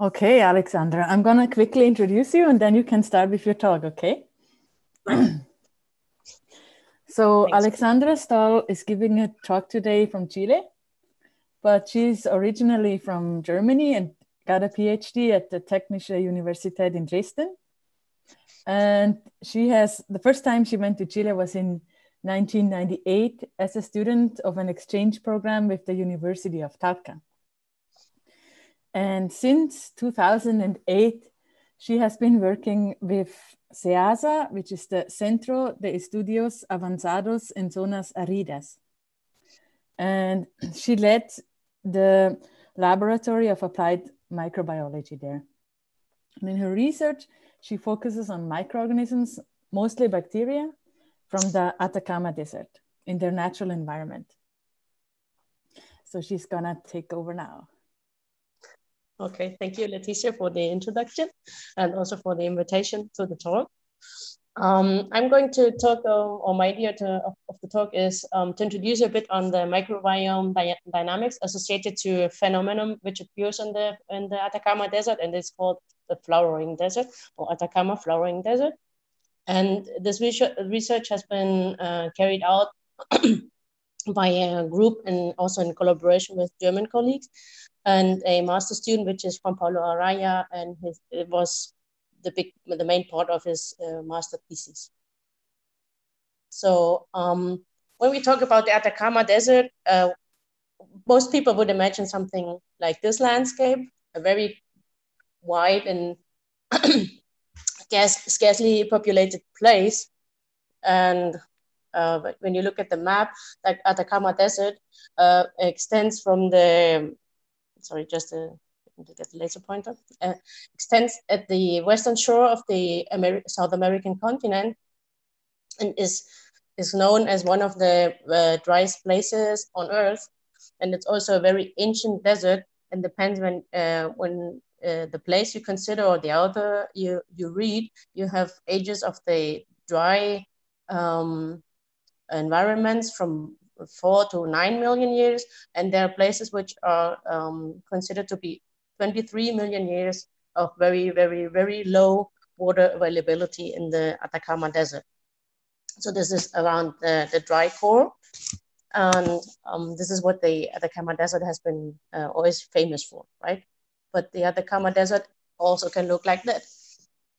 Okay, Alexandra, I'm going to quickly introduce you and then you can start with your talk, okay? So Thanks. Alexandra Stoll is giving a talk today from Chile, but she's originally from Germany and got a PhD at the Technische Universität in Dresden. And the first time she went to Chile was in 1998 as a student of an exchange program with the University of Talca. And since 2008, she has been working with CEASA, which is the Centro de Estudios Avanzados en Zonas Aridas. And she led the Laboratory of Applied Microbiology there. And in her research, she focuses on microorganisms, mostly bacteria, from the Atacama Desert in their natural environment. So she's gonna take over now. Okay, thank you, Leticia, for the introduction and also for the invitation to the talk. I'm going to talk, or my idea of the talk is to introduce a bit on the microbiome dynamics associated to a phenomenon which occurs in the Atacama Desert, and it's called the flowering desert or Atacama flowering desert. And this research has been carried out by a group and also in collaboration with German colleagues, and a master student, which is Juan Pablo Araya, and it was the main part of his master thesis. So when we talk about the Atacama Desert, most people would imagine something like this landscape, a very wide and scarcely populated place. And when you look at the map, like Atacama Desert extends from the, sorry, just to get the laser pointer, extends at the western shore of the South American continent, and is known as one of the driest places on Earth. And it's also a very ancient desert, and depends when the place you consider or the author you read, you have ages of the dry environments from 4 to 9 million years, and there are places which are considered to be 23 million years of very, very, very low water availability in the Atacama Desert. So this is around the dry core, and this is what the Atacama Desert has been always famous for, right? But the Atacama Desert also can look like that.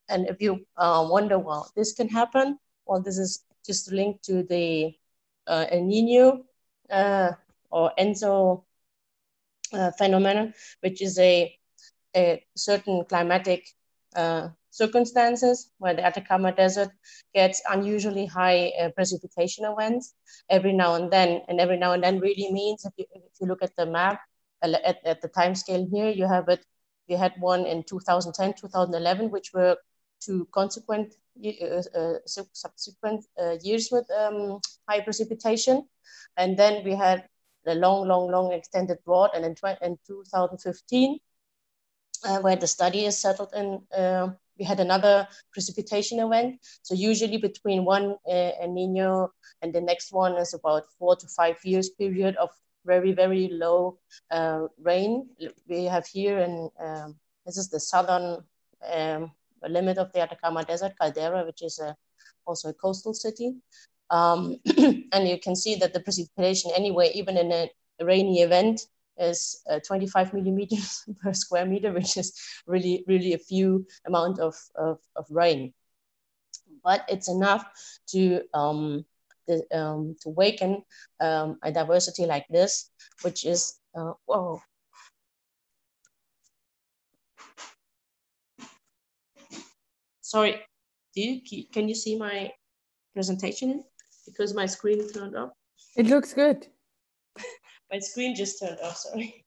And if you wonder, well, this can happen, well, this is just linked to the El Nino or ENSO phenomenon, which is a certain climatic circumstances where the Atacama Desert gets unusually high precipitation events every now and then. And every now and then really means, if you look at the map, at the time scale here, you have it. You had one in 2010, 2011, which were two subsequent years with high precipitation. And then we had the long extended drought. And in 2015, where the study is settled in, we had another precipitation event. So usually between one El Nino and the next one is about 4 to 5 years period of very, very low rain. We have here, and this is the southern limit of the Atacama Desert, Caldera, which is also a coastal city. And you can see that the precipitation anyway, even in a rainy event, is 25 millimeters per square meter, which is really, really a few amount of rain. But it's enough to awaken a diversity like this, which is, whoa. Sorry, can you see my presentation? Because my screen turned off. It looks good. My screen just turned off, sorry.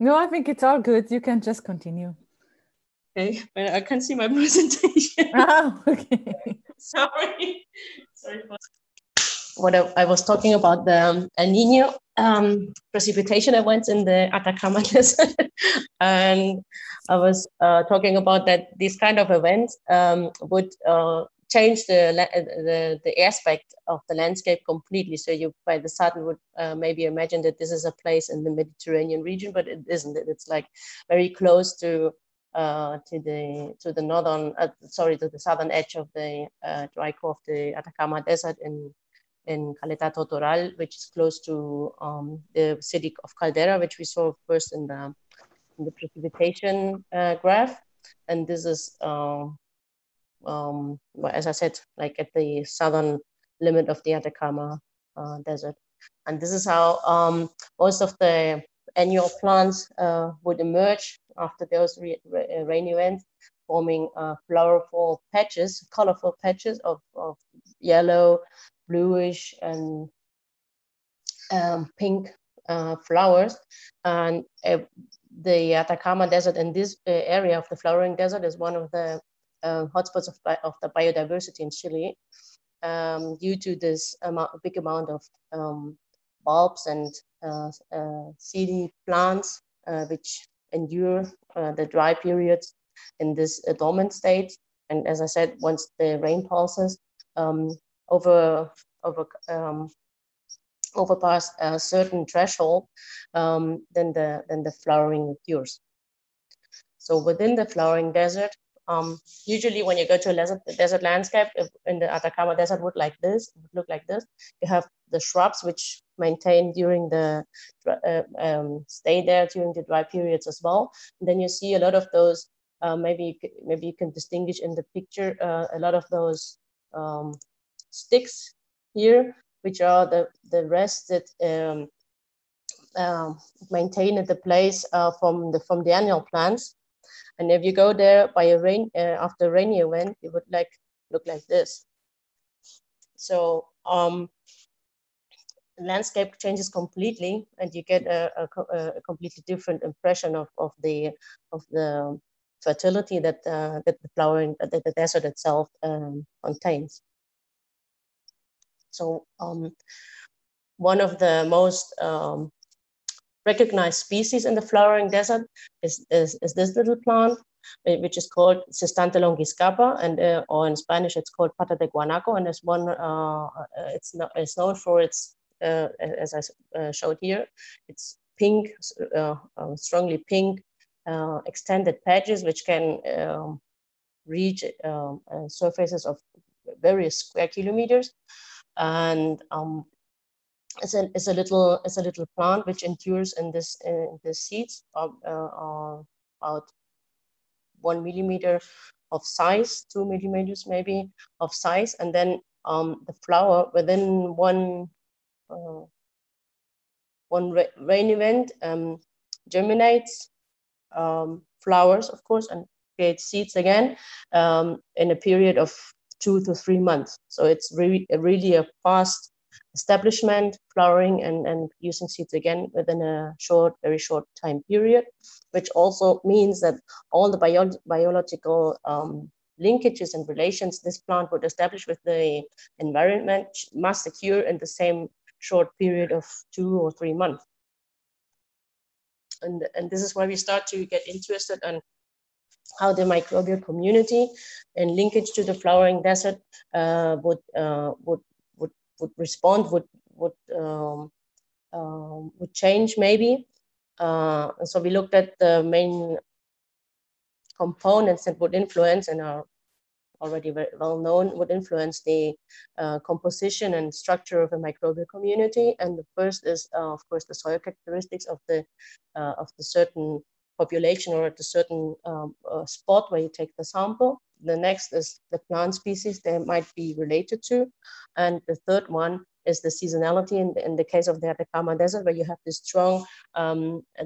No, I think it's all good. You can just continue. Okay, but I can't see my presentation. Oh, okay. Sorry for what I was talking about, the El Nino precipitation events in the Atacama Desert. And I was talking about that these kind of events would change the aspect of the landscape completely. So you, by the sudden, would maybe imagine that this is a place in the Mediterranean region, but it isn't. It's like very close to the northern, to the southern edge of the dry core of the Atacama Desert in Caleta Totoral, which is close to the city of Caldera, which we saw first in the precipitation graph. And this is, as I said, like at the southern limit of the Atacama Desert. And this is how most of the annual plants would emerge after those rain events, forming colorful patches of yellow, bluish, and pink flowers. And the Atacama Desert in this area of the flowering desert is one of the hotspots of the biodiversity in Chile, due to this big amount of bulbs and seedy plants which endure the dry periods in this dormant state. And as I said, once the rain pulses overpass a certain threshold, then the flowering occurs. So within the flowering desert, usually when you go to a desert landscape, in the Atacama Desert would look like this. You have the shrubs which maintain during the stay there during the dry periods as well. And then you see a lot of those. Maybe you can distinguish in the picture a lot of those sticks here, which are the rest that maintain the place from the annual plants. And if you go there by after a rainy event, it would look like this. So landscape changes completely, and you get a completely different impression of the fertility that the desert itself contains. So one of the most recognized species in the flowering desert is this little plant, which is called Cistante longiscapa, and or in Spanish it's called pata de guanaco. And there's one, it's known for its, as I showed here, it's pink, strongly pink, extended patches which can reach surfaces of various square kilometers. And it's a little plant which endures in the seeds about 1 millimeter of size, 2 millimeters maybe of size, and then the flower within one rain event germinates, flowers of course, and creates seeds again in a period of 2 to 3 months. So it's really a fast establishment, flowering and producing seeds again within a very short time period, which also means that all the biological linkages and relations this plant would establish with the environment must occur in the same short period of 2 or 3 months. And this is where we start to get interested in how the microbial community and linkage to the flowering desert would respond, would change maybe. And so we looked at the main components that would influence, and are already very well known, would influence the composition and structure of a microbial community. And the first is, of course, the soil characteristics of the certain population or at a certain spot where you take the sample. The next is the plant species they might be related to. And the third one is the seasonality in the case of the Atacama Desert, where you have this strong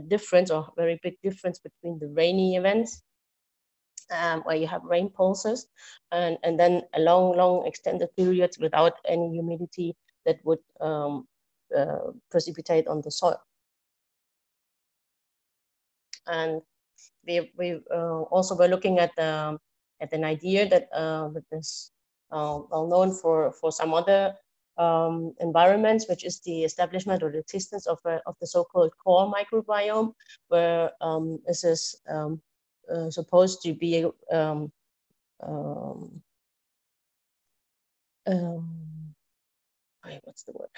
difference, or very big difference, between the rainy events, where you have rain pulses, and then a long extended periods without any humidity that would precipitate on the soil. And we also were looking at an idea that is well known for some other environments, which is the establishment or the existence of the so-called core microbiome, where this is supposed to be what's the word?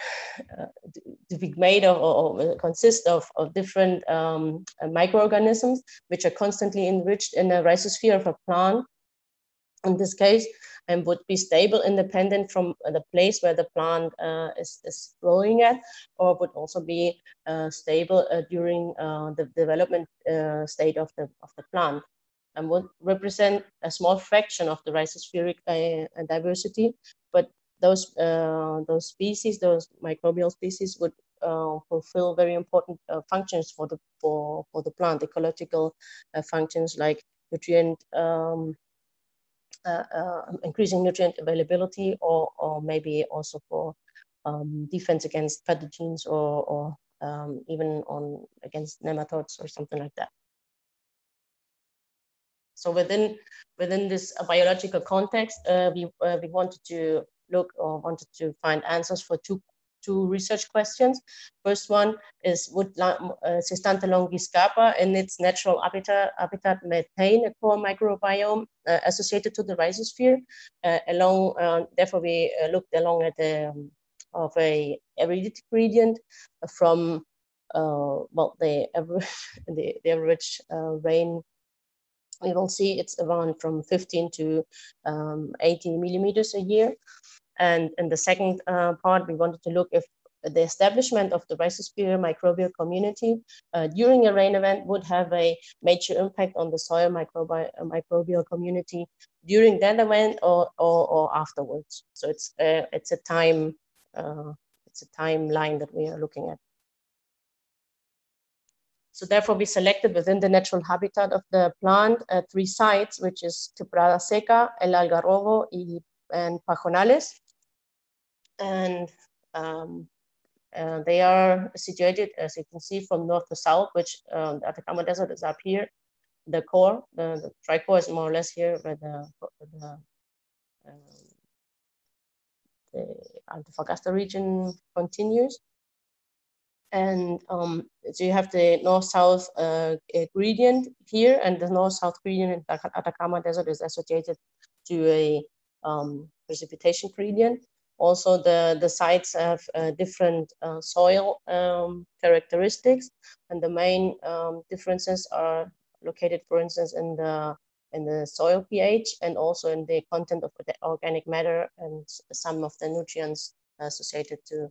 To be made of or consist of different microorganisms, which are constantly enriched in the rhizosphere of a plant, in this case, and would be stable, independent from the place where the plant is growing at, or would also be stable during the development state of the plant, and would represent a small fraction of the rhizospheric diversity. But those species, those microbial species, would fulfill very important functions for the plant, ecological functions like nutrient. Increasing nutrient availability, or maybe also for defense against pathogens, or even against nematodes or something like that. So within this biological context, we wanted to find answers for two research questions. First one is, would Cystantha longiscapa in its natural habitat maintain a core microbiome associated to the rhizosphere? Therefore, we looked along at of a aridity gradient from the average rain. We will see it's around from 15 to 80 millimeters a year. And in the second part, we wanted to look if the establishment of the rhizosphere microbial community during a rain event would have a major impact on the soil microbial community during that event or afterwards. So it's a timeline that we are looking at. So therefore, we selected within the natural habitat of the plant 3 sites, which is Quebrada Seca, El Algarrobo, and Pajonales. And they are situated, as you can see, from north to south, which the Atacama Desert is up here. The core, the tricore is more or less here where the Antofagasta region continues. And so you have the north-south gradient here, and the north-south gradient in the Atacama Desert is associated to a precipitation gradient. Also, the sites have different soil characteristics, and the main differences are located, for instance, in the soil pH, and also in the content of the organic matter and some of the nutrients associated to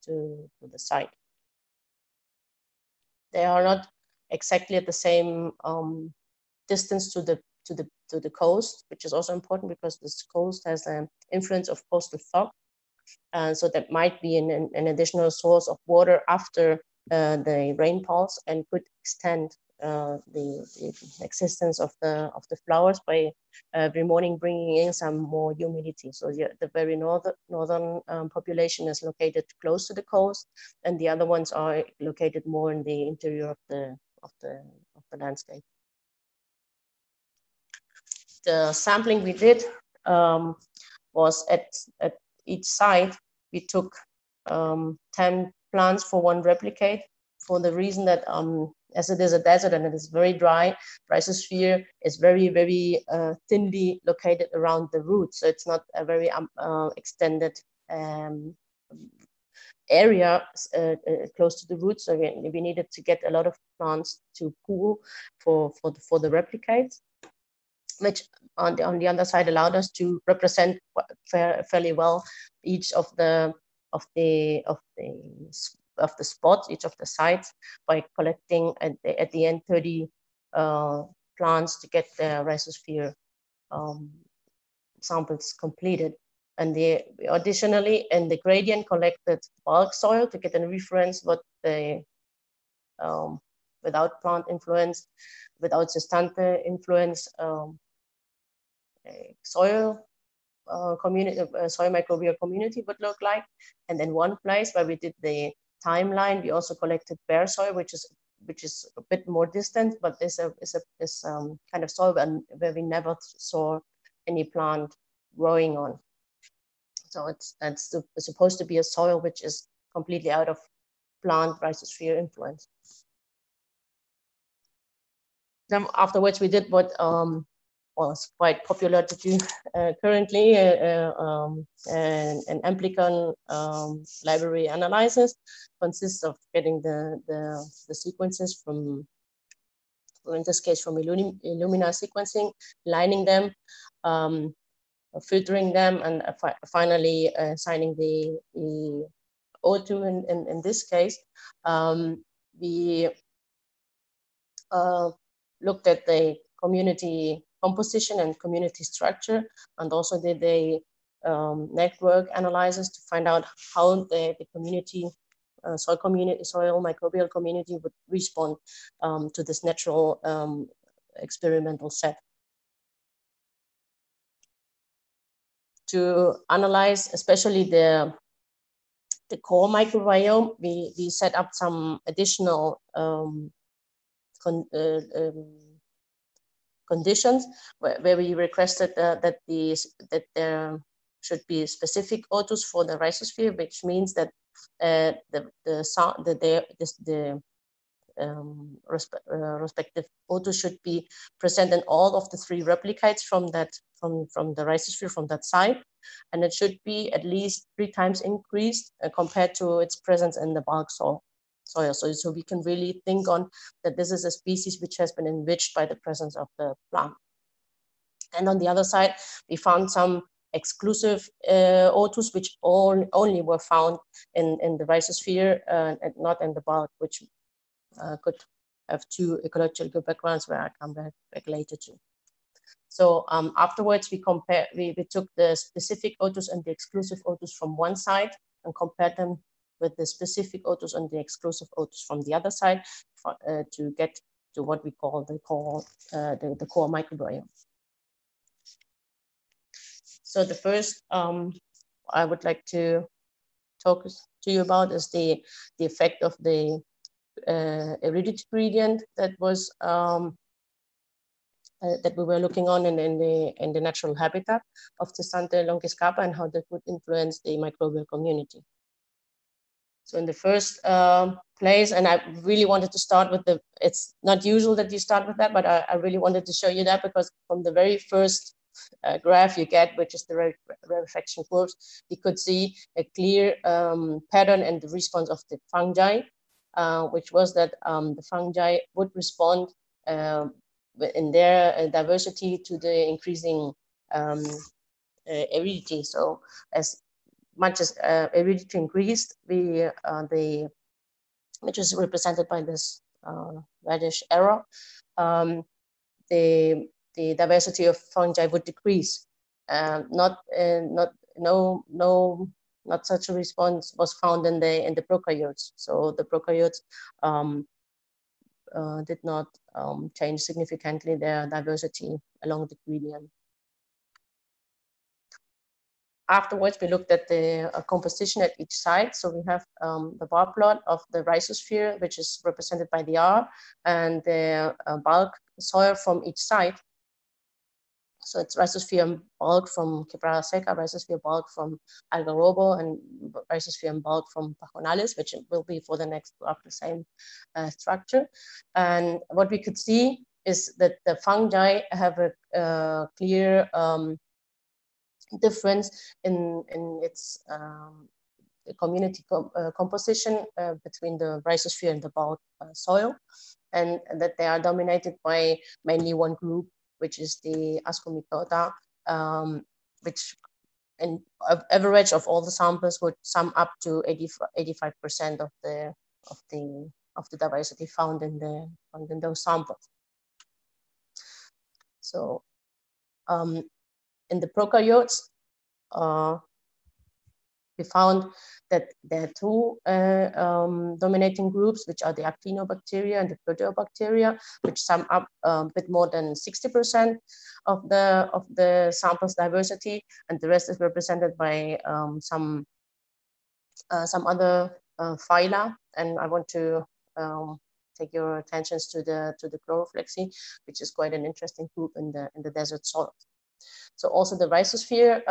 the site. They are not exactly at the same distance to the coast, which is also important because this coast has an influence of coastal fog. So that might be an additional source of water after the rainfalls, and could extend the existence of the flowers by every morning bringing in some more humidity. So the very northern population is located close to the coast, and the other ones are located more in the interior of the landscape. The sampling we did was at each site. We took 10 plants for 1 replicate, for the reason that as it is a desert and it is very dry, rhizosphere is very, very thinly located around the roots. So it's not a very extended area close to the roots. So we needed to get a lot of plants to pool for the replicates, which on the other side allowed us to represent fairly well each of the spots, each of the sites, by collecting at the end 30 plants to get the rhizosphere samples completed. And additionally, in the gradient, collected bulk soil to get a reference what the without plant influence, without Cystantha influence, soil soil microbial community would look like. And then one place where we did the timeline, we also collected bare soil, which is a bit more distant, but is kind of soil where we never saw any plant growing on. So it's supposed to be a soil which is completely out of plant rhizosphere influence. Then afterwards, we did what was quite popular to do currently, an amplicon library analysis consists of getting the sequences from, in this case, from Illumina sequencing, lining them, filtering them, and finally assigning the O2 in this case. We looked at the community composition and community structure, and also did a network analysis to find out how the community, soil microbial community would respond to this natural experimental set. To analyze especially the core microbiome, we set up some additional conditions where we requested that there should be specific O2s for the rhizosphere, which means that respective O2 should be present in all of the 3 replicates from the rhizosphere, from that site, and it should be at least 3 times increased compared to its presence in the bulk soil. So we can really think on that this is a species which has been enriched by the presence of the plant. And on the other side, we found some exclusive O2s which only were found in the rhizosphere and not in the bulk, which could have 2 ecological backgrounds where I come back later to. So afterwards, we took the specific O2s and the exclusive O2s from one side and compared them with the specific O2s and the exclusive O2s from the other side to get to what we call the core microbiome. So the first I would like to talk to you about is the effect of the aridity gradient that was that we were looking on in the natural habitat of the Sante longiscapa and how that would influence the microbial community. So in the first place, and I really wanted to start with it's not usual that you start with that, but I really wanted to show you that because from the very first graph you get, which is the rarefaction curves, you could see a clear pattern in the response of the fungi, which was that the fungi would respond in their diversity to the increasing aridity. So as much as aridity increased, which is represented by this reddish arrow, the diversity of fungi would decrease. Not such a response was found in the prokaryotes. So the prokaryotes did not change significantly their diversity along the gradient. Afterwards, we looked at the composition at each site. So we have the bar plot of the rhizosphere, which is represented by the R, and the bulk soil from each site. So it's rhizosphere bulk from Quebrada Seca, rhizosphere bulk from Algarrobo, and rhizosphere bulk from Pajonales, which will be for the next graph the same structure. And what we could see is that the fungi have a clear difference in its community composition between the rhizosphere and the bulk soil, and that they are dominated by mainly one group, which is the Ascomycota, which an average of all the samples would sum up to 85% of the diversity found in those samples. So in the prokaryotes, we found that there are 2 dominating groups, which are the actinobacteria and the proteobacteria, which sum up a bit more than 60% of the sample's diversity, and the rest is represented by some other phyla. And I want to take your attentions to the Chloroflexi, which is quite an interesting group in the desert soil. So also the rhizosphere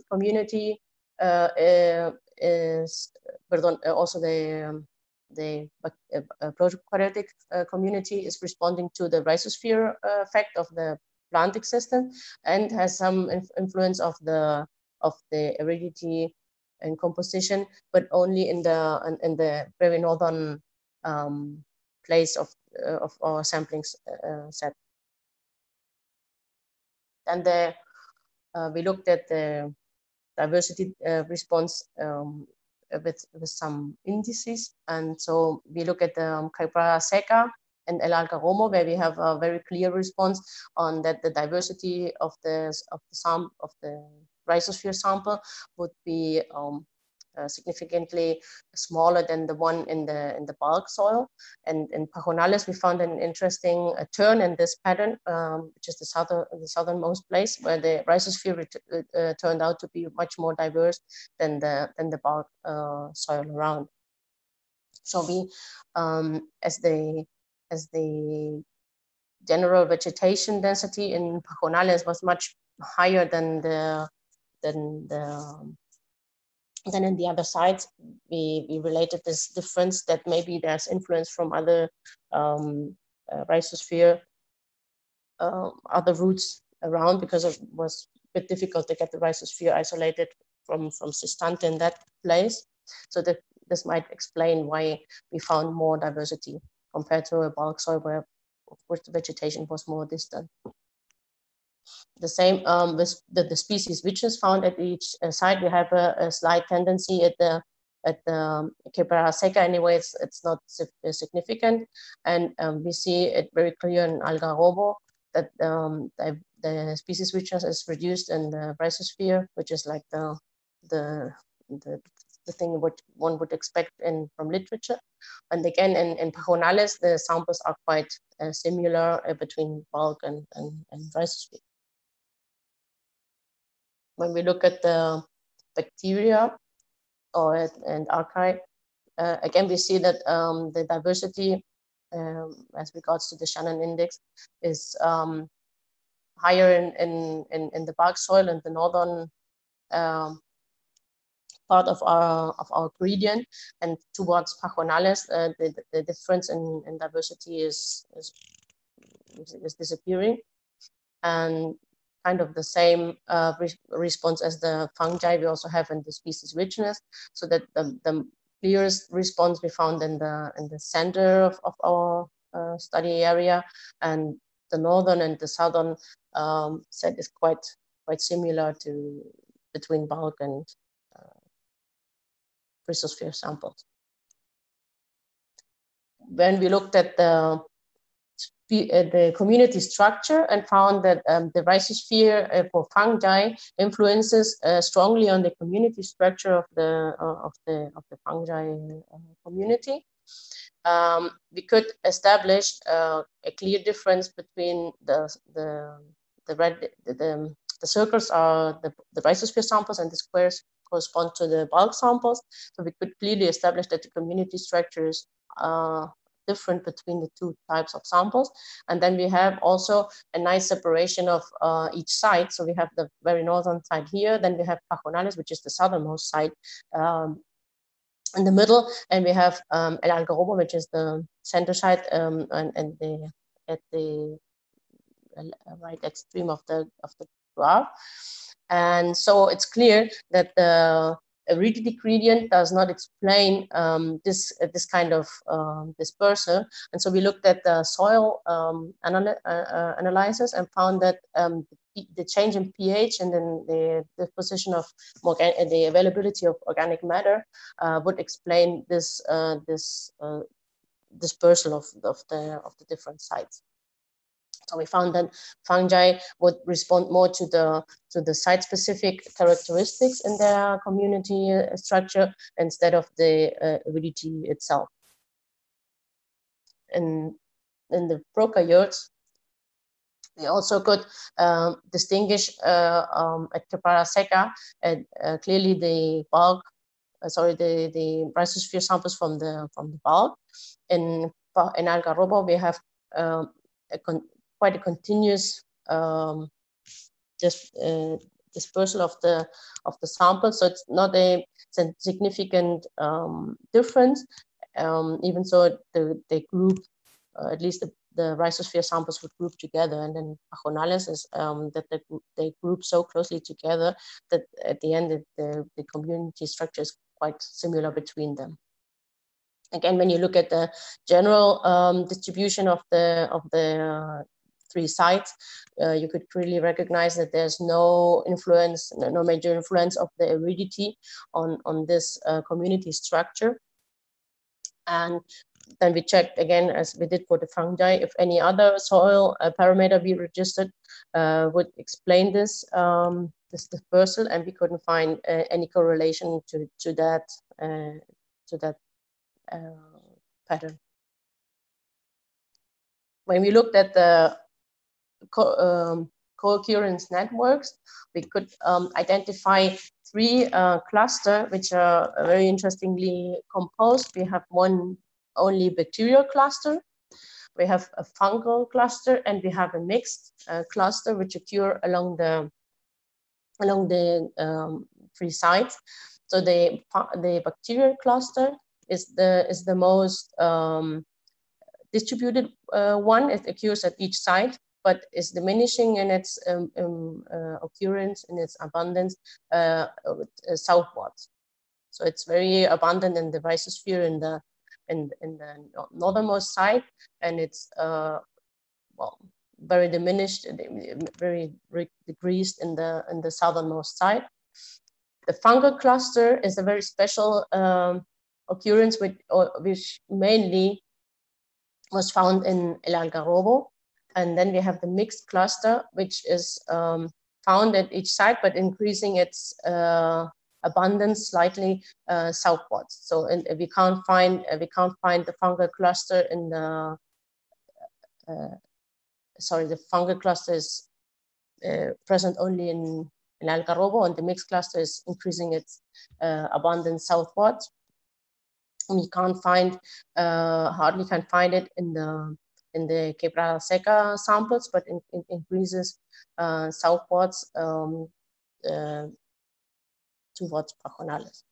community also the prokaryotic community is responding to the rhizosphere effect of the plant existence, and has some influence of the aridity and composition, but only in the very northern place of our sampling set. And we looked at the diversity response with some indices, and so we look at the Quebrada Seca and El Algarrobo, where we have a very clear response on that the diversity of the rhizosphere sample would be significantly smaller than the one in the bulk soil. And in Pajonales, we found an interesting turn in this pattern, which is the southernmost place, where the rhizosphere turned out to be much more diverse than the bulk soil around. So we, as the general vegetation density in Pajonales was much higher than in the other sides, we related this difference that maybe there's influence from other rhizosphere, other roots around, because it was a bit difficult to get the rhizosphere isolated from Sistante in that place. So that this might explain why we found more diversity compared to a bulk soil where, of course, the vegetation was more distant. The same with the species richness found at each site. We have a slight tendency at the Quebrada Seca. Anyway, it's not significant, and we see it very clear in Algarrobo that the species richness is reduced in the rhizosphere, which is like the thing what one would expect from literature. And again, in Pajonales, the samples are quite similar between bulk and rhizosphere. When we look at the bacteria and archaea, again, we see that the diversity as regards to the Shannon index is higher in the bulk soil and the northern part of our gradient, and towards Pajonales, the difference in diversity is disappearing, and kind of the same response as the fungi we also have in the species richness, so that the clearest response we found in the center of our study area, and the northern and the southern set is quite similar to between bulk and rhizosphere samples. When we looked at the community structure and found that the rhizosphere for fungi influences strongly on the community structure of the fungi community. We could establish a clear difference between the circles are the rhizosphere samples, and the squares correspond to the bulk samples. So we could clearly establish that the community structures are different between the two types of samples. And then we have also a nice separation of each site. So we have the very northern side here, then we have Pajonales, which is the southernmost site in the middle, and we have El Algarrobo, which is the center site, and at the right extreme of the graph. And so it's clear that the aridity gradient does not explain this kind of dispersal. And so we looked at the soil analysis and found that the change in pH and then the position of the availability of organic matter would explain this dispersal of the different sites. So we found that fungi would respond more to the site-specific characteristics in their community structure instead of the aridity itself. In the prokaryotes, we also could distinguish at Quebrada Seca clearly the bulk, the rhizosphere samples from the bulk. In Algarrobo, we have quite a continuous dispersal of the sample, so it's not a significant difference. Even so, they group at least the rhizosphere samples would group together, and then pajonales is that they group so closely together that at the end the community structure is quite similar between them. Again, when you look at the general distribution of the three sites, you could clearly recognize that there's no influence, no major influence of the aridity on this community structure. And then we checked again, as we did for the fungi, if any other soil parameter we registered would explain this this dispersal, and we couldn't find any correlation to that pattern. When we looked at the co-occurrence networks, we could identify three clusters which are very interestingly composed. We have one only bacterial cluster, we have a fungal cluster, and we have a mixed cluster which occur along the three sites. So the bacterial cluster is the most distributed one. It occurs at each site, but is diminishing in its occurrence, in its abundance southwards. So it's very abundant in the rhizosphere in the northernmost side, and it's well, very diminished, very decreased in the southernmost side. The fungal cluster is a very special occurrence which mainly was found in El Algarrobo. And then we have the mixed cluster, which is found at each site, but increasing its abundance slightly southwards. So we can't find the fungal cluster in the the fungal cluster is present only in Algarrobo, and the mixed cluster is increasing its abundance southwards. And we can't find, hardly can find it in the Quebrada Seca samples, but it increases southwards towards pajonales.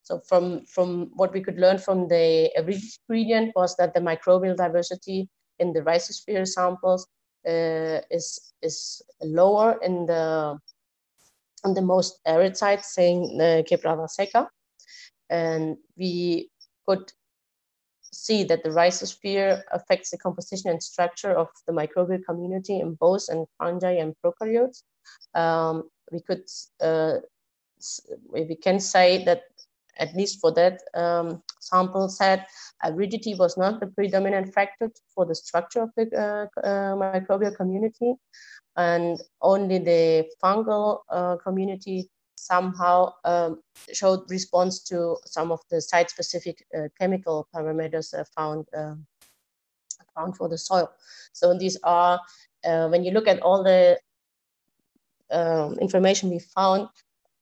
So from what we could learn from the aridity gradient was that the microbial diversity in the rhizosphere samples is lower in the most arid sites, saying the Quebrada Seca. And we could see that the rhizosphere affects the composition and structure of the microbial community in both in fungi and prokaryotes. We can say that at least for that sample set, aridity was not the predominant factor for the structure of the microbial community, and only the fungal community somehow showed response to some of the site-specific chemical parameters found for the soil. So these are, when you look at all the information we found,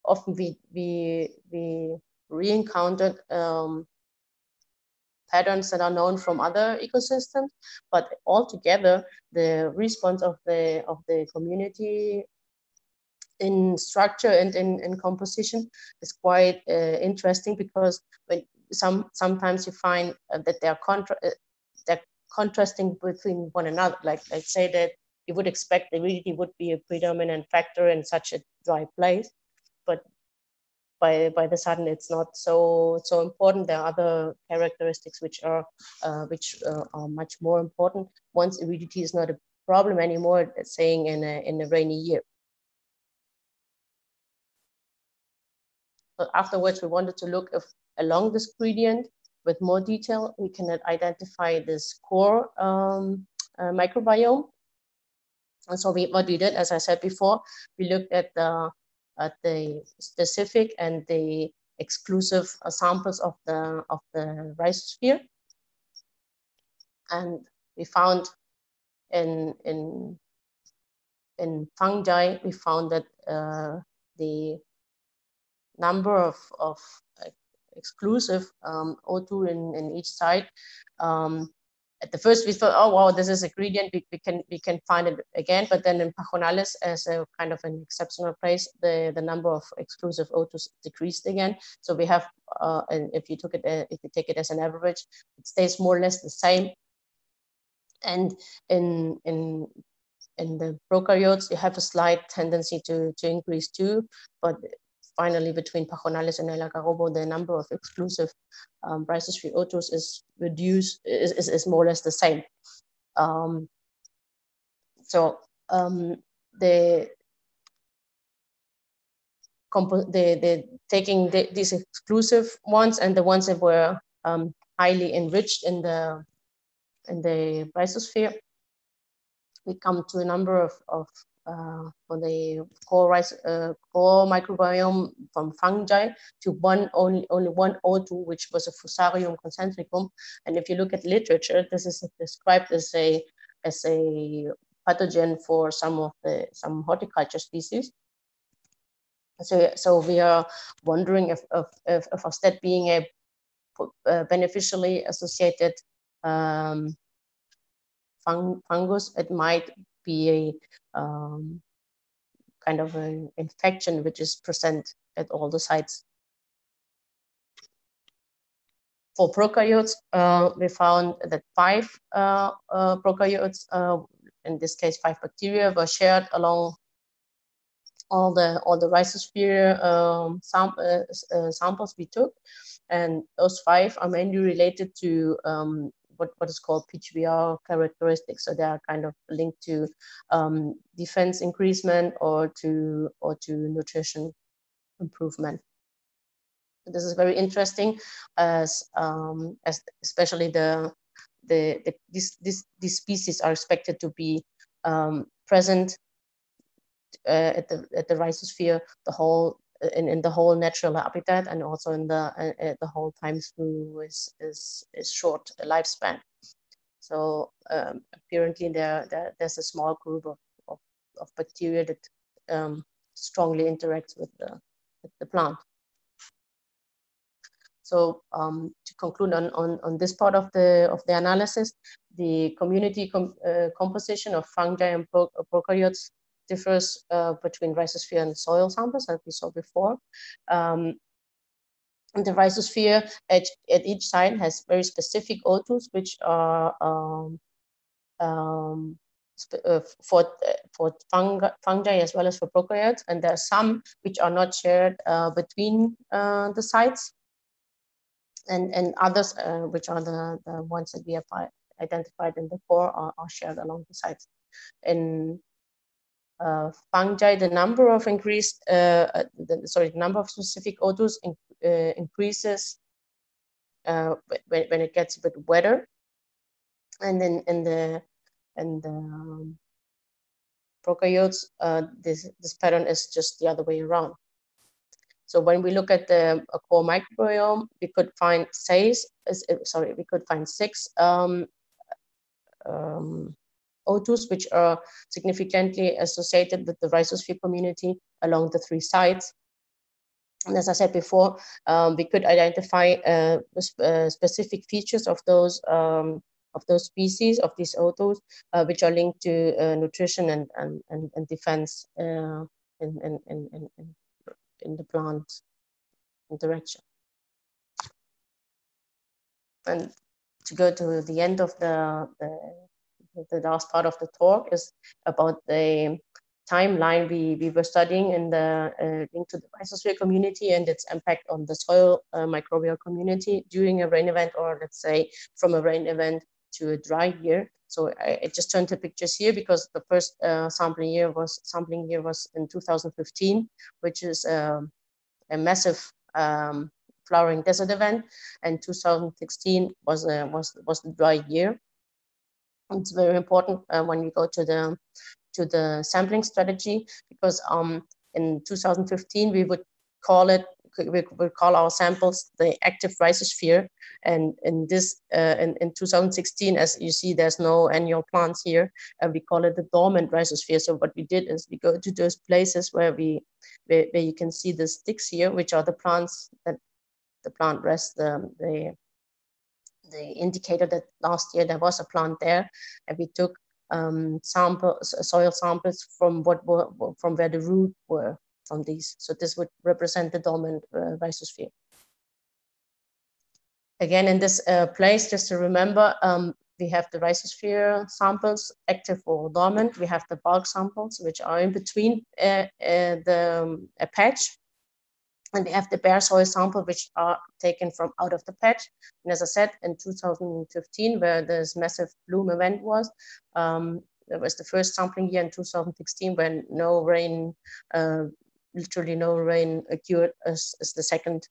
often we re-encountered patterns that are known from other ecosystems, but altogether the response of the community in structure and in composition is quite interesting, because when sometimes you find that they're contrasting between one another. Like let's say that you would expect the aridity would be a predominant factor in such a dry place, but by the sudden it's not so important. There are other characteristics which are much more important once aridity is not a problem anymore, saying in a rainy year. But afterwards, we wanted to look if along this gradient with more detail, we can identify this core microbiome. And so what we did, as I said before, we looked at the specific and the exclusive samples of the rhizosphere, and we found in fungi, we found that the number of exclusive O2 in each site. At the first we thought, oh wow, this is a gradient, we can find it again. But then in pajonales, as a kind of an exceptional place, the number of exclusive O2s decreased again. So we have, and if you take it as an average, it stays more or less the same And in the prokaryotes, you have a slight tendency to increase too, but finally between Pajonales and El Algarrobo, the number of exclusive rhizosphere O2s is reduced, is more or less the same. So the taking these exclusive ones and the ones that were highly enriched in the rhizosphere, we come to a number of for the core microbiome from fungi to only one O2, which was a Fusarium concentricum. And if you look at literature, this is described as a pathogen for some horticulture species. So we are wondering if instead being a beneficially associated fungus, it might be a kind of an infection which is present at all the sites. For prokaryotes, we found that 5 prokaryotes, in this case 5 bacteria, were shared along all the rhizosphere samples we took, and those 5 are mainly related to what is called PGBR characteristics. So they are kind of linked to defense increasement or to nutrition improvement. This is very interesting, as especially these species are expected to be present at the rhizosphere in the whole natural habitat, and also in the whole time through is short lifespan. So apparently there's a small group of bacteria that strongly interacts with the plant. So to conclude on this part of the analysis, the community composition of fungi and prokaryotes differs between rhizosphere and soil samples, as we saw before. And the rhizosphere at each site has very specific O2s, which are for fungi as well as for prokaryotes, and there are some which are not shared between the sites, and others which are the ones that we have identified in the core are shared along the sites. In fungi, the number of the number of specific O2s increases when it gets a bit wetter, and then in the prokaryotes, this pattern is just the other way around. So when we look at the core microbiome, we could find 6 O2s, which are significantly associated with the rhizosphere community along the 3 sites. And as I said before, we could identify specific features of those species, of these O2s, which are linked to nutrition and defense in the plant interaction. And to go to the end of the last part of the talk is about the timeline we were studying in the link to the rhizosphere community and its impact on the soil microbial community during a rain event, or let's say from a rain event to a dry year. So I just turned the pictures here because the first sampling year was in 2015, which is a massive flowering desert event, and 2016 was the dry year. It's very important when we go to the sampling strategy, because in 2015 we would call our samples the active rhizosphere, and in 2016, as you see, there's no annual plants here, and we call it the dormant rhizosphere. So what we did is we go to those places where you can see the sticks here, which are the plants that the plant rests, the indicator that last year there was a plant there, and we took soil samples from where the root were from these. So this would represent the dormant rhizosphere. Again, in this place, just to remember, we have the rhizosphere samples, active or dormant. We have the bulk samples, which are in between a patch. And we have the bare soil sample, which are taken from out of the patch. And as I said, in 2015, where this massive bloom event was, there was the first sampling year in 2016 when no rain, literally no rain occurred as the second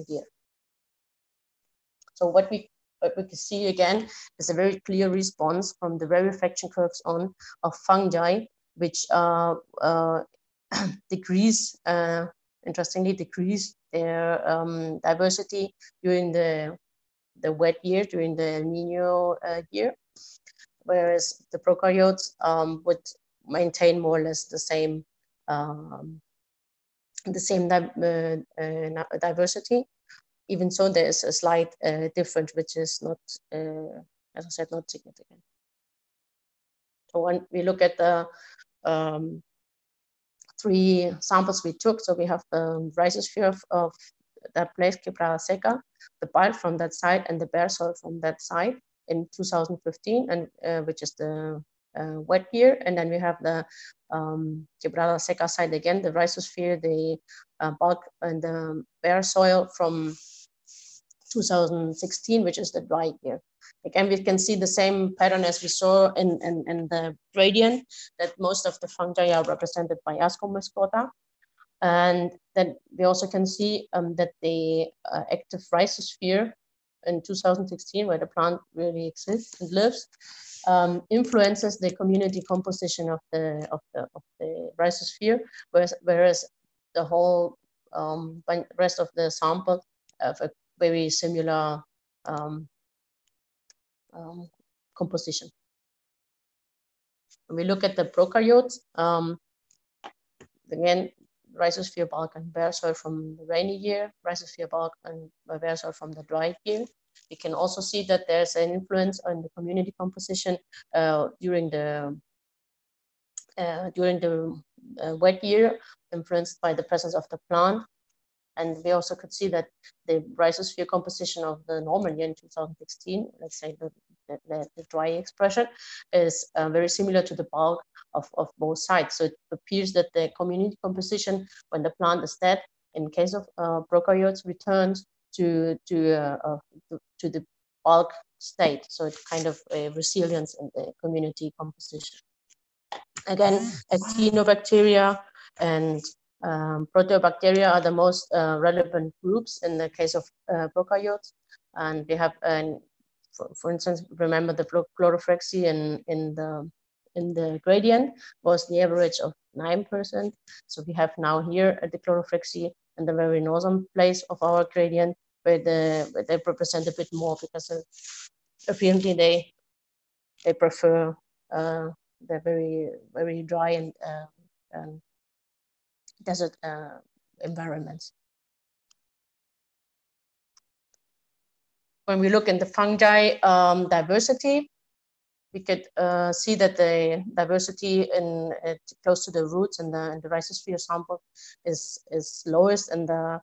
year. So what we can see again is a very clear response from the rarefaction curves on of fungi, which decrease, interestingly decrease their diversity during the wet year, during the El Nino year, whereas the prokaryotes would maintain more or less the same diversity. Even so, there is a slight difference, which is not, as I said, not significant. So when we look at the 3 samples we took, so we have the rhizosphere of that place, Quebrada Seca, the bulk from that site, and the bare soil from that site in 2015, and which is the wet year. And then we have the Quebrada Seca site again, the rhizosphere, the bulk, and the bare soil from 2016, which is the dry year. Again, we can see the same pattern as we saw in the gradient, that most of the fungi are represented by Ascomyscota. And then we also can see that the active rhizosphere in 2016, where the plant really exists and lives, influences the community composition of the rhizosphere, whereas the whole rest of the sample have a very similar composition. When we look at the prokaryotes, again, rhizosphere bulk and bare soil from the rainy year, rhizosphere bulk and bare soil from the dry year. We can also see that there's an influence on the community composition during the wet year, influenced by the presence of the plant. And we also could see that the rhizosphere composition of the normal year in 2016, let's say the dry expression, is very similar to the bulk of both sides. So it appears that the community composition, when the plant is dead, in case of prokaryotes, returns to the bulk state. So it's kind of a resilience in the community composition. Again, actinobacteria and proteobacteria are the most relevant groups in the case of prokaryotes. And we have, for instance, remember the chloroflexi in the gradient was the average of 9%. So we have now here at the chloroflexi in the very northern place of our gradient, where they represent a bit more, because apparently they prefer the very, very dry and desert environments. When we look in the fungi diversity, we could see that the diversity close to the roots and the rhizosphere sample is lowest in the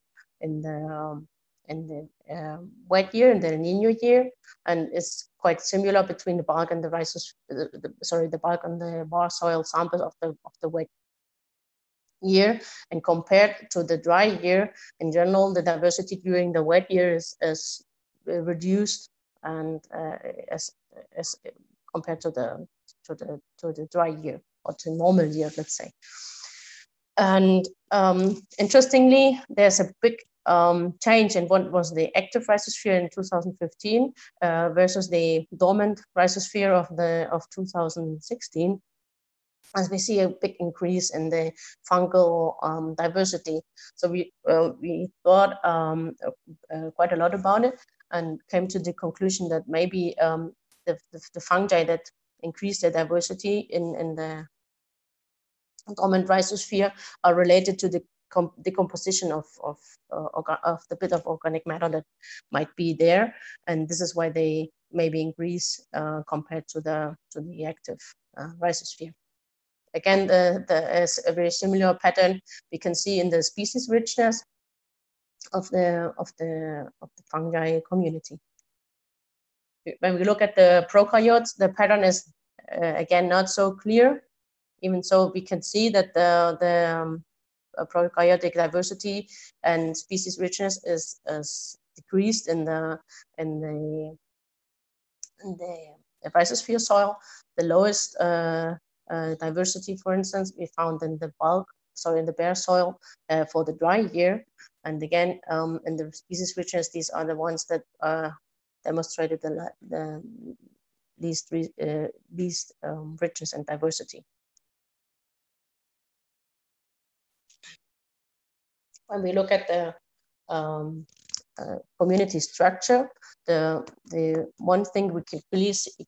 wet year, in the El Nino year, and it's quite similar between the bulk and the rhizosphere, the bulk and the bare soil samples of the wet year. And compared to the dry year, in general, the diversity during the wet year is reduced, and as compared to the dry year, or to normal year, let's say. And interestingly, there's a big change in what was the active rhizosphere in 2015 versus the dormant rhizosphere of 2016. As we see a big increase in the fungal diversity. So we thought quite a lot about it, and came to the conclusion that maybe the fungi that increase their diversity in the dormant rhizosphere are related to the decomposition of the bit of organic matter that might be there, and this is why they maybe increase compared to the active rhizosphere. Again, there's a very similar pattern we can see in the species richness of the fungi community. when we look at the prokaryotes, the pattern is again not so clear. Even so, we can see that the prokaryotic diversity and species richness is decreased in the rhizosphere soil. The lowest diversity, for instance, we found in the in the bare soil for the dry year. And again, in the species richness, these are the ones that demonstrated the least richness and diversity. When we look at the community structure, the one thing we can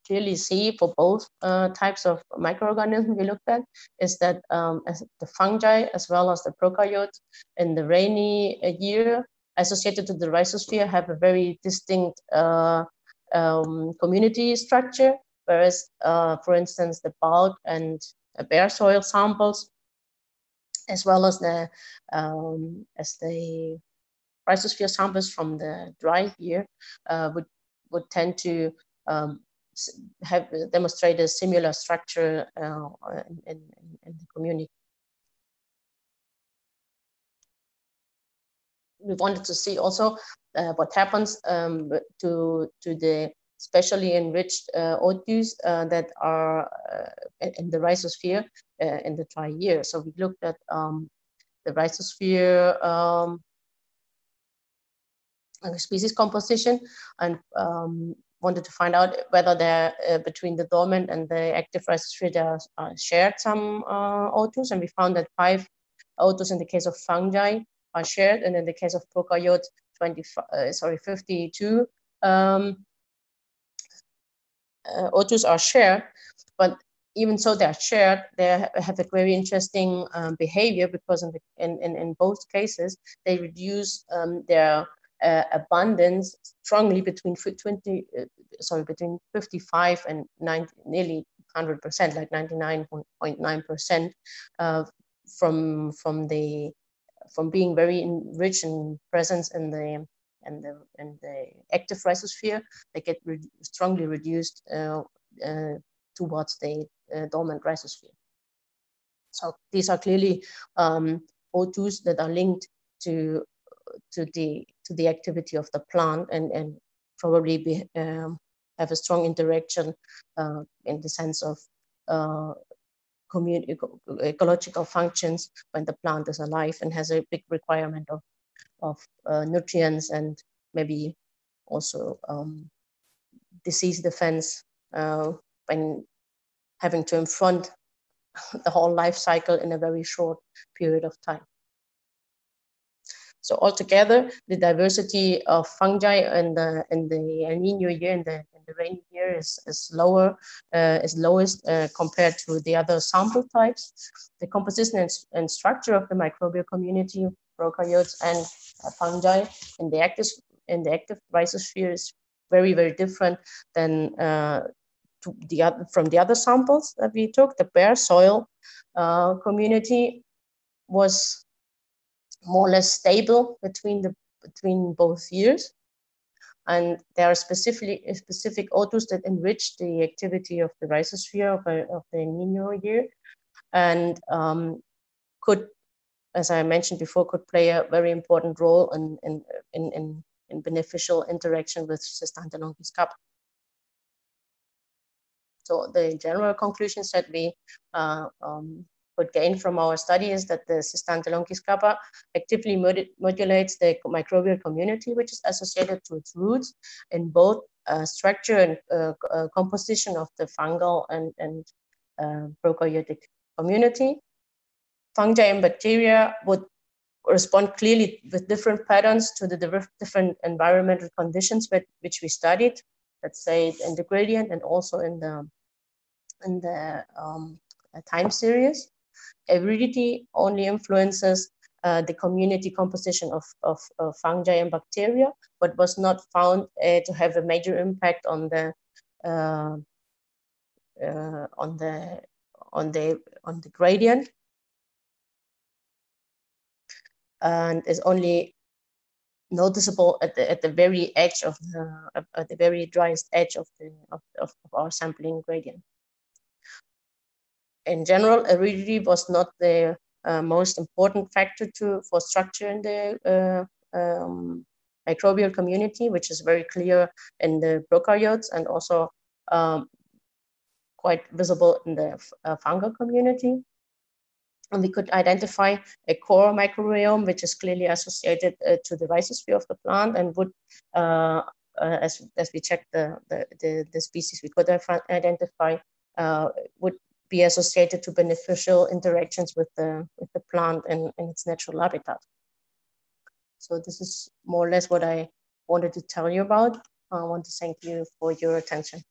clearly see for both types of microorganisms we looked at is that as the fungi as well as the prokaryotes in the rainy year associated to the rhizosphere have a very distinct community structure, whereas for instance the bulk and bare soil samples as well as the rhizosphere samples from the dry year would tend to have demonstrate a similar structure in the community. We wanted to see also what happens to the specially enriched odors that are in the rhizosphere in the dry year. So we looked at the rhizosphere species composition and wanted to find out whether there between the dormant and the active rhizosphere there are shared some O2s, and we found that 5 O2s in the case of fungi are shared, and in the case of prokaryotes 52 O2s are shared. But even so they are shared, they have a very interesting behavior, because in both cases they reduce their abundance strongly between 55 and nearly 100%, like 99.9%, from being very rich in presence in the active rhizosphere. They get strongly reduced towards the dormant rhizosphere. So these are clearly O2s that are linked to the activity of the plant, and probably have a strong interaction in the sense of ecological functions when the plant is alive and has a big requirement of nutrients, and maybe also disease defense when having to confront the whole life cycle in a very short period of time. So altogether, the diversity of fungi in the El Nino year, in the rainy year, is lowest compared to the other sample types. The composition and structure of the microbial community, prokaryotes and fungi in the active rhizosphere is very, very different than from the other samples that we took. The bare soil community was more or less stable between both years, and there are specific O2s that enrich the activity of the rhizosphere of the El Nino year, and could, as I mentioned before, could play a very important role in beneficial interaction with Sestanthelonchus kappa. So the general conclusions that we could gain from our study is that the Sestanthelonchus kappa actively modulates the microbial community, which is associated to its roots in both structure and composition of the fungal and prokaryotic community. Fungi and bacteria would respond clearly with different patterns to the different environmental conditions which we studied, let's say in the gradient and also in the time series. Aridity only influences the community composition of fungi and bacteria, but was not found to have a major impact on the gradient, and is only noticeable at the very edge of the very driest edge of our sampling gradient. In general, aridity was not the most important factor for structure in the microbial community, which is very clear in the prokaryotes and also quite visible in the fungal community. And we could identify a core microbiome, which is clearly associated to the rhizosphere of the plant, and would, as we checked the species we could identify, would be associated to beneficial interactions with the plant in its natural habitat. So this is more or less what I wanted to tell you about. I want to thank you for your attention.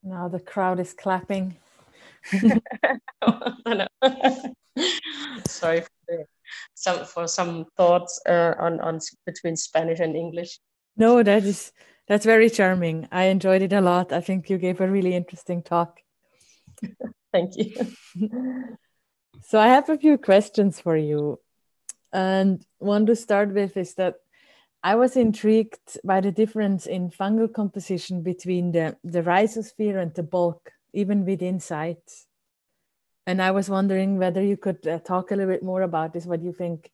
Now the crowd is clapping. Sorry for some thoughts on between Spanish and English. No, that's very charming. I enjoyed it a lot. I think you gave a really interesting talk. Thank you. So I have a few questions for you. And one to start with is that I was intrigued by the difference in fungal composition between the rhizosphere and the bulk, even within sites. And I was wondering whether you could talk a little bit more about this, what you think,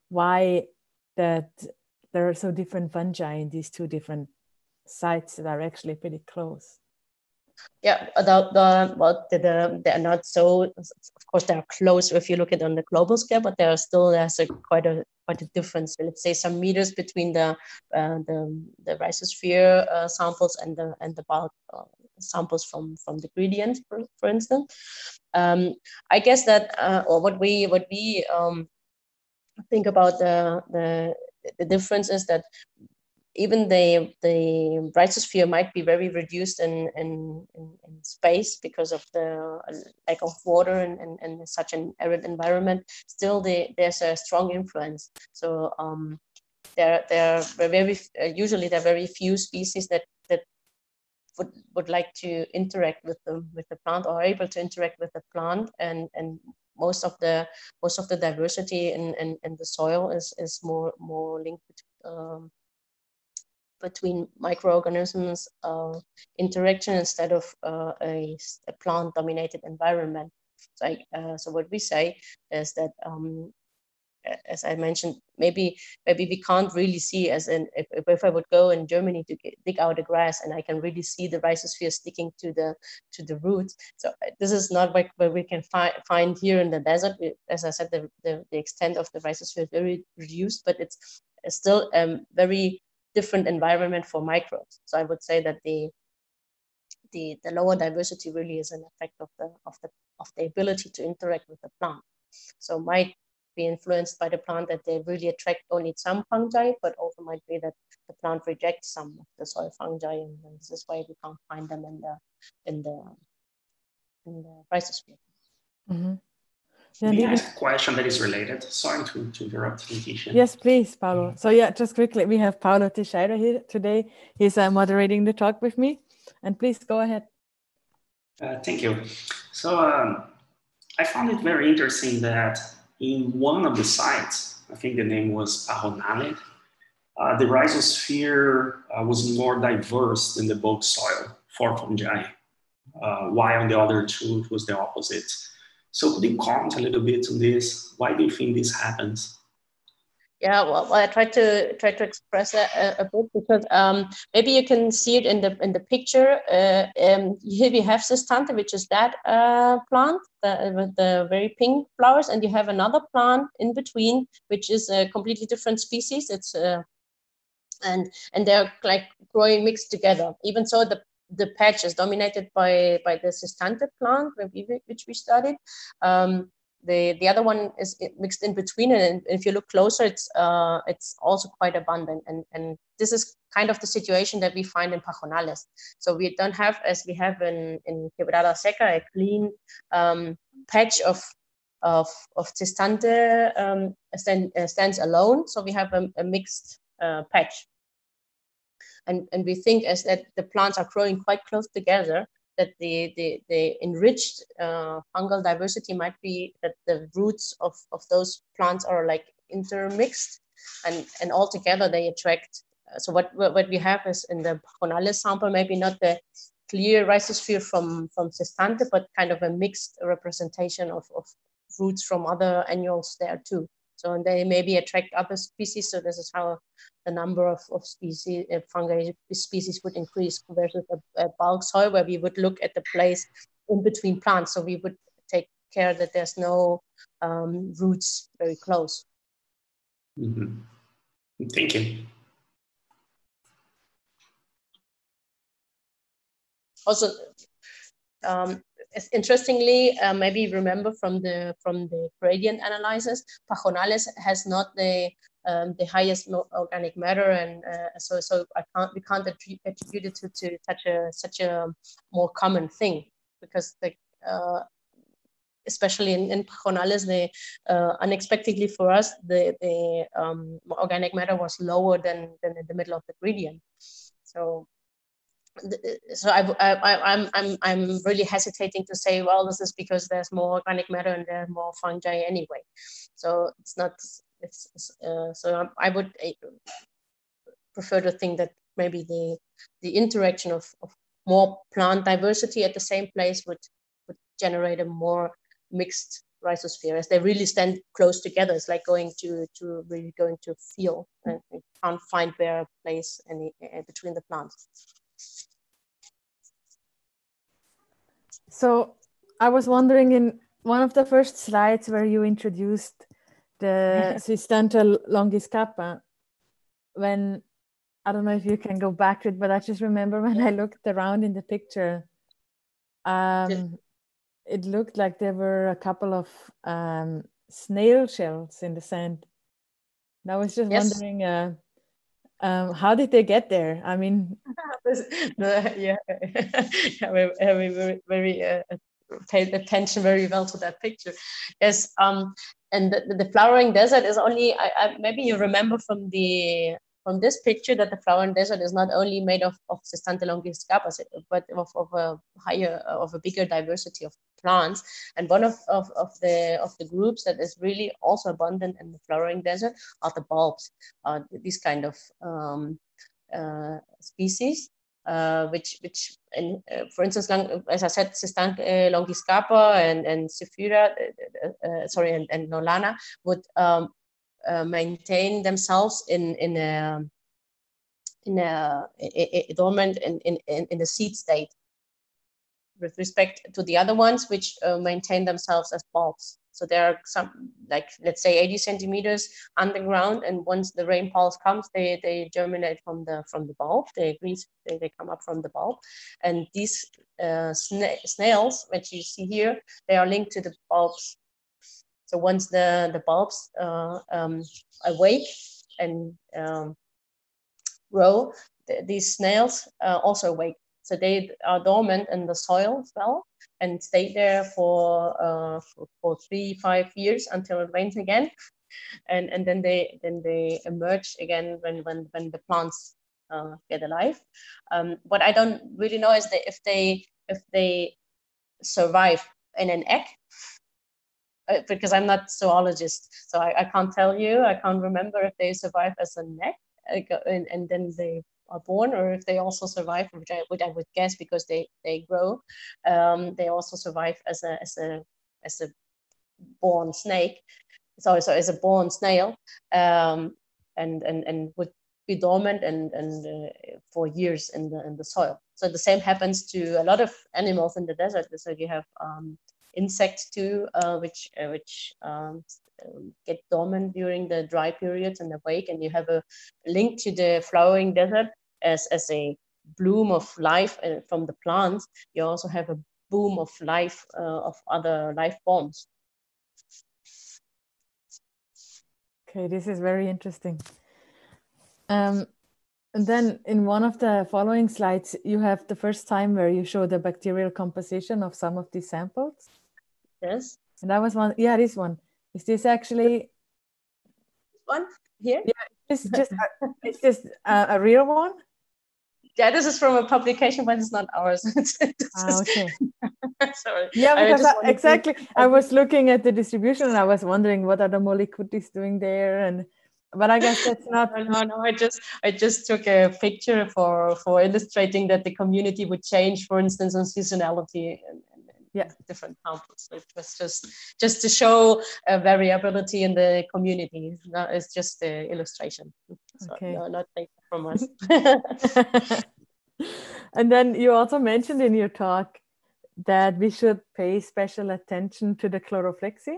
why that there are so different fungi in these two different sites that are actually pretty close. Yeah, they're not so, of course, they're close if you look at it on the global scale, but there's quite a difference. Let's say some meters between the rhizosphere samples and the bulk samples from the gradient, for instance. I guess that, or what we think about the difference is that even the rhizosphere might be very reduced in space because of the lack of water and such an arid environment. Still, there's a strong influence. So usually there are very few species that would like to interact with the plant, or are able to interact with the plant, and most of the diversity in the soil is more linked between microorganisms interaction instead of a plant-dominated environment. So what we say is that, as I mentioned, maybe we can't really see, as in if I would go in Germany to dig out the grass and I can really see the rhizosphere sticking to the roots. So this is not like where we can find here in the desert. As I said, the extent of the rhizosphere is very reduced, but it's still very different environment for microbes. So I would say that the lower diversity really is an effect of the ability to interact with the plant. So might be influenced by the plant that they really attract only some fungi, but also might be that the plant rejects some of the soil fungi, and this is why we can't find them in the rhizosphere. Mm-hmm. May I ask a question that is related? Sorry to interrupt, Leticia. Yes, please, Paulo. So yeah, just quickly, we have Paulo Teixeira here today. He's moderating the talk with me. And please go ahead. Thank you. So I found it very interesting that in one of the sites, I think the name was Pahonale, the rhizosphere was more diverse than the bulk soil for fungi, while on the other two, it was the opposite. So could you comment a little bit on this? Why do you think this happens? Yeah, well, I tried to express that a bit, because maybe you can see it in the picture. Here we have Cystante, which is that plant with the very pink flowers, and you have another plant in between, which is a completely different species. It's and they're like growing mixed together. Even so, the patch is dominated by the Cystante plant, which we studied. The other one is mixed in between, and if you look closer, it's also quite abundant. And this is kind of the situation that we find in Pajonales. So we don't have, as we have in Quebrada Seca, a clean patch of Cystante stands alone. So we have a mixed patch. And we think as that the plants are growing quite close together, that the enriched fungal diversity might be that the roots of those plants are like intermixed, and altogether they attract. So what we have is in the Pajonales sample, maybe not the clear rhizosphere from Sestante, but kind of a mixed representation of roots from other annuals there too. So they maybe attract other species. So this is how the number of species, fungi species would increase versus a bulk soil where we would look at the place in between plants. So we would take care that there's no roots very close. Mm-hmm. Thank you. Also, interestingly, maybe remember from the gradient analysis, Pajonales has not the highest organic matter, and so we can't attribute it to such a more common thing, because especially in Pajonales, unexpectedly for us, the organic matter was lower than in the middle of the gradient. So I'm really hesitating to say, well, this is because there's more organic matter and there are more fungi anyway. So it's not. So I would prefer to think that maybe the interaction of more plant diversity at the same place would generate a more mixed rhizosphere, as they really stand close together. It's like going to really going to feel, and you can't find their place any between the plants. So I was wondering, in one of the first slides where you introduced the Sestante longiscapa, when, I don't know if you can go back to it, but I just remember when I looked around in the picture, it looked like there were a couple of snail shells in the sand. And I was just wondering, how did they get there? I mean, we very paid attention very well to that picture. Yes, and the flowering desert is only. Maybe you remember from this picture that the flowering desert is not only made of Sestante longiscapas, but of a bigger diversity of plants. And one of the groups that is really also abundant in the flowering desert are the bulbs. These kind of species, which for instance, as I said, Sestante longiscapa and Zephira, and Nolana would maintain themselves in a dormant in the seed state, with respect to the other ones, which maintain themselves as bulbs. So there are some, like, let's say 80 centimeters underground, and once the rainfall comes, they germinate from the bulb. They come up from the bulb, and these snails, which you see here, they are linked to the bulbs. So once the bulbs awake and grow, these snails also awake. So they are dormant in the soil as well, and stay there for 3-5 years until it rains again, and then they emerge again when the plants get alive. What I don't really know is that if they survive in an egg, because I'm not zoologist, so I can't tell you. I can't remember if they survive as an egg and then they are born, or if they also survive, which I would guess, because they grow. They also survive as a born snake. So as a born snail, and would be dormant and for years in the soil. So the same happens to a lot of animals in the desert. So you have insects too, which get dormant during the dry periods and awake, and you have a link to the flowering desert as a bloom of life from the plants. You also have a boom of life of other life forms. Okay, this is very interesting. And then in one of the following slides, you have the first time where you show the bacterial composition of some of these samples. Yes. And that was one. Yeah, this one. Is this actually one here? Yeah, is this a real one? Yeah, this is from a publication, but it's not ours. Okay. Sorry. Yeah, because exactly. I was looking at the distribution and I was wondering what are the molecules doing there, but I guess that's not. No. I just took a picture for illustrating that the community would change, for instance, on seasonality and different samples. So it was just to show a variability in the community. It's just an illustration. So Okay. no, not taken from us. And then you also mentioned in your talk that we should pay special attention to the chloroflexi.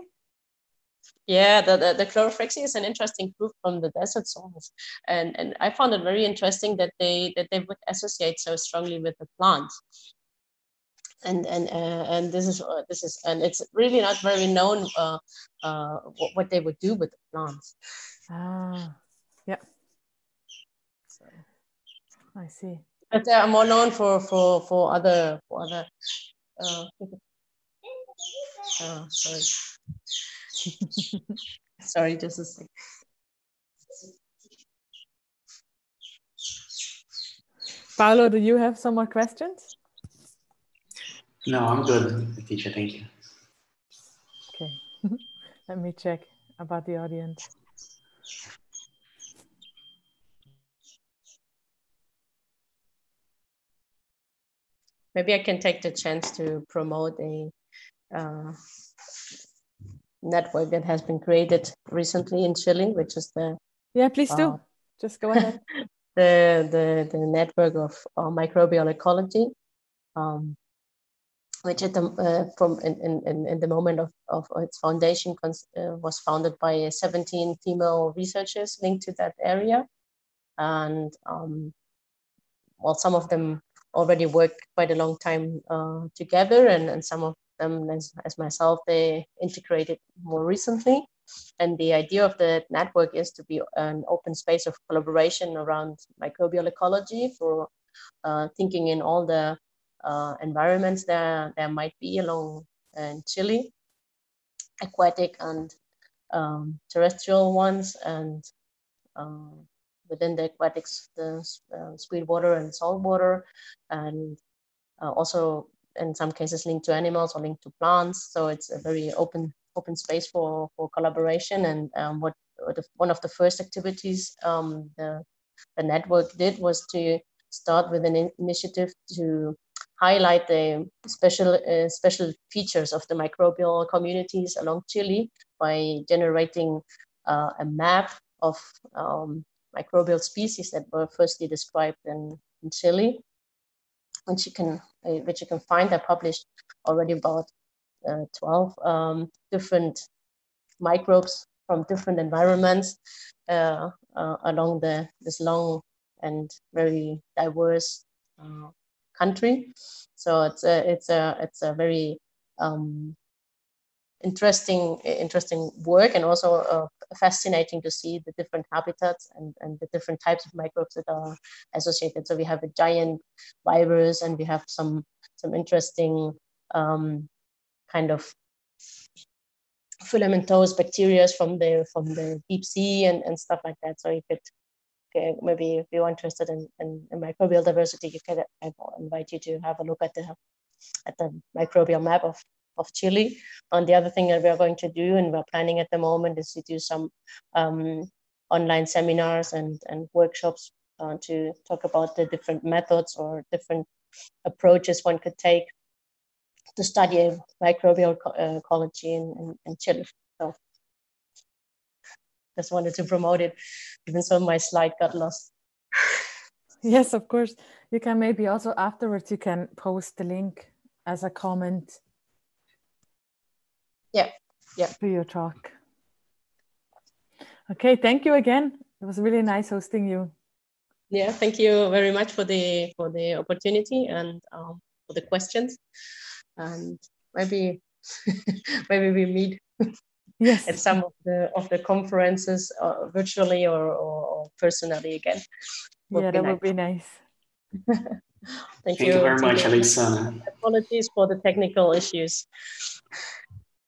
Yeah, the chloroflexi is an interesting group from the desert soils, and I found it very interesting that they would associate so strongly with the plant. And this is and it's really not very known what they would do with the plants. Yeah. So I see. But they are more known for other sorry. Sorry, just a second. Paolo, do you have some more questions? No, I'm good, teacher. Thank you. Okay. Let me check about the audience. Maybe I can take the chance to promote a network that has been created recently in Chile, which is the please do. Just go ahead. the network of microbial ecology, which at the from in the moment of its foundation was founded by 17 female researchers linked to that area, and well, some of them already worked quite a long time together, and some of them, as myself, they integrated more recently. And the idea of the network is to be an open space of collaboration around microbial ecology for thinking in all the environments there might be along in Chile, aquatic and terrestrial ones, and within the aquatics, the sweet water and salt water, and also in some cases linked to animals or linked to plants. So it's a very open space for collaboration. And one of the first activities the network did was to start with an initiative to highlight the special features of the microbial communities along Chile by generating a map of microbial species that were firstly described in Chile, which you can find. I published already about 12 different microbes from different environments along this long and very diverse country. So it's a very interesting work, and also fascinating to see the different habitats and the different types of microbes that are associated. So we have a giant virus, and we have some interesting kind of filamentous bacteria from the deep sea and stuff like that. So you could maybe, if you're interested in microbial diversity, I invite you to have a look at the microbial map of Chile. And the other thing that we are going to do, and we're planning at the moment, is to do some online seminars and workshops to talk about the different methods or different approaches one could take to study microbial ecology in Chile. So just wanted to promote it, even so my slide got lost. Yes, of course. You can maybe also afterwards, you can post the link as a comment. Yeah. To your talk. Okay, thank you again. It was really nice hosting you. Yeah, thank you very much for the opportunity and for the questions. And maybe we meet at some of the conferences virtually or personally again. Yeah, that would be nice. Thank you very much, Alexandra. Apologies for the technical issues.